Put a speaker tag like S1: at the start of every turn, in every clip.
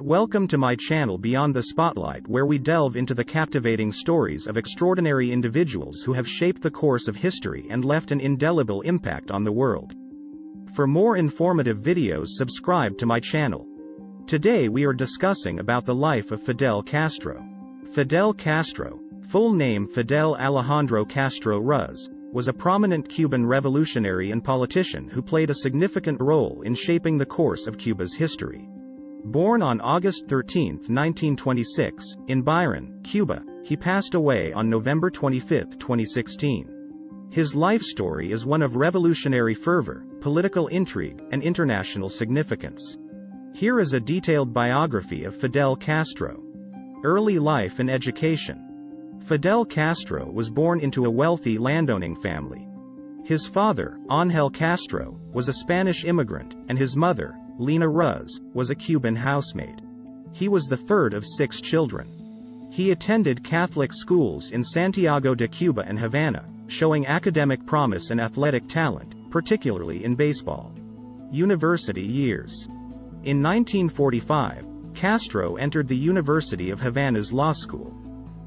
S1: Welcome to my channel Beyond the Spotlight, where we delve into the captivating stories of extraordinary individuals who have shaped the course of history and left an indelible impact on the world. For more informative videos, subscribe to my channel. Today we are discussing about the life of Fidel Castro. Fidel Castro, full name Fidel Alejandro Castro Ruz, was a prominent Cuban revolutionary and politician who played a significant role in shaping the course of Cuba's history. Born on August 13, 1926, in Byron, Cuba, he passed away on November 25, 2016. His life story is one of revolutionary fervor, political intrigue, and international significance. Here is a detailed biography of Fidel Castro. Early life and education. Fidel Castro was born into a wealthy landowning family. His father, Ángel Castro, was a Spanish immigrant, and his mother, Lina Ruz, was a Cuban housemaid. He was the third of 6 children. He attended Catholic schools in Santiago de Cuba and Havana, showing academic promise and athletic talent, particularly in baseball. University years. In 1945, Castro entered the University of Havana's law school.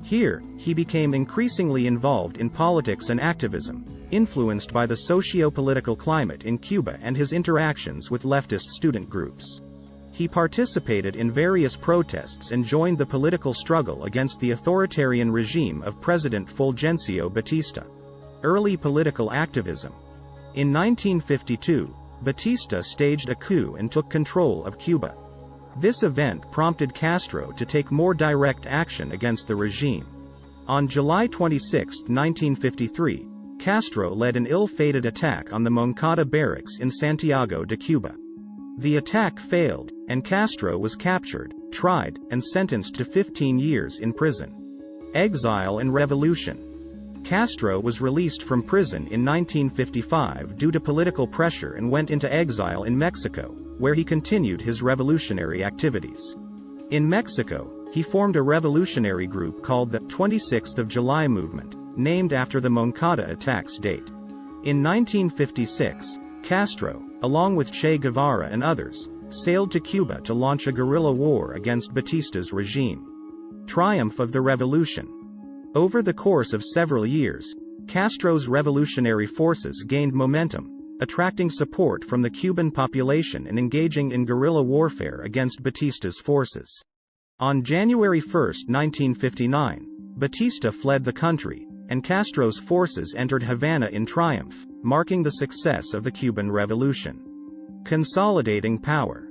S1: Here, he became increasingly involved in politics and activism, influenced by the socio-political climate in Cuba and his interactions with leftist student groups. He participated in various protests and joined the political struggle against the authoritarian regime of President Fulgencio Batista. Early political activism. In 1952, Batista staged a coup and took control of Cuba. This event prompted Castro to take more direct action against the regime. On July 26, 1953, Castro led an ill-fated attack on the Moncada barracks in Santiago de Cuba. The attack failed, and Castro was captured, tried, and sentenced to 15 years in prison. Exile and revolution. Castro was released from prison in 1955 due to political pressure and went into exile in Mexico, where he continued his revolutionary activities. In Mexico, he formed a revolutionary group called the 26th of July Movement, named after the Moncada attack's date. In 1956, Castro, along with Che Guevara and others, sailed to Cuba to launch a guerrilla war against Batista's regime. Triumph of the revolution. Over the course of several years, Castro's revolutionary forces gained momentum, attracting support from the Cuban population and engaging in guerrilla warfare against Batista's forces. On January 1, 1959, Batista fled the country, and Castro's forces entered Havana in triumph, marking the success of the Cuban Revolution. Consolidating power.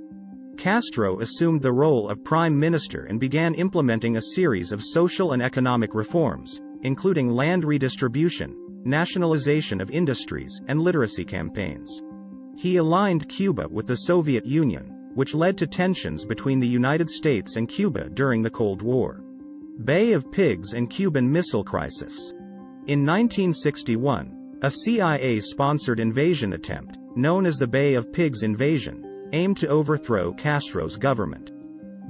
S1: Castro assumed the role of prime minister and began implementing a series of social and economic reforms, including land redistribution, nationalization of industries, and literacy campaigns. He aligned Cuba with the Soviet Union, which led to tensions between the United States and Cuba during the Cold War. Bay of Pigs and Cuban Missile Crisis. In 1961, a CIA-sponsored invasion attempt, known as the Bay of Pigs invasion, aimed to overthrow Castro's government.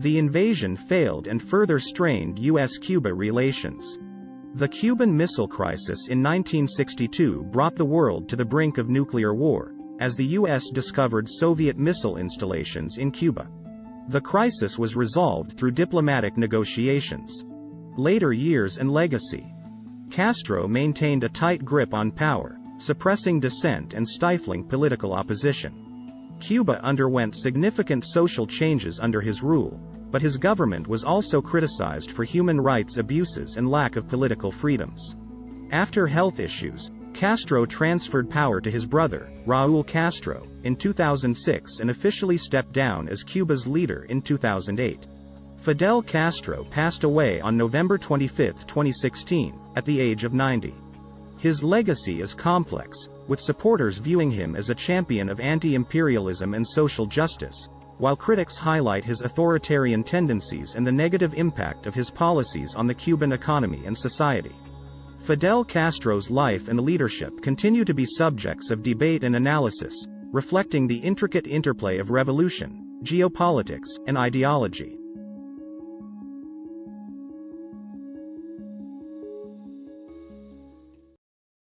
S1: The invasion failed and further strained U.S.-Cuba relations. The Cuban Missile Crisis in 1962 brought the world to the brink of nuclear war, as the U.S. discovered Soviet missile installations in Cuba. The crisis was resolved through diplomatic negotiations. Later years and legacy. Castro maintained a tight grip on power, suppressing dissent and stifling political opposition. Cuba underwent significant social changes under his rule, but his government was also criticized for human rights abuses and lack of political freedoms. After health issues, Castro transferred power to his brother, Raúl Castro, in 2006 and officially stepped down as Cuba's leader in 2008. Fidel Castro passed away on November 25, 2016, at the age of 90. His legacy is complex, with supporters viewing him as a champion of anti-imperialism and social justice, while critics highlight his authoritarian tendencies and the negative impact of his policies on the Cuban economy and society. Fidel Castro's life and leadership continue to be subjects of debate and analysis, reflecting the intricate interplay of revolution, geopolitics, and ideology.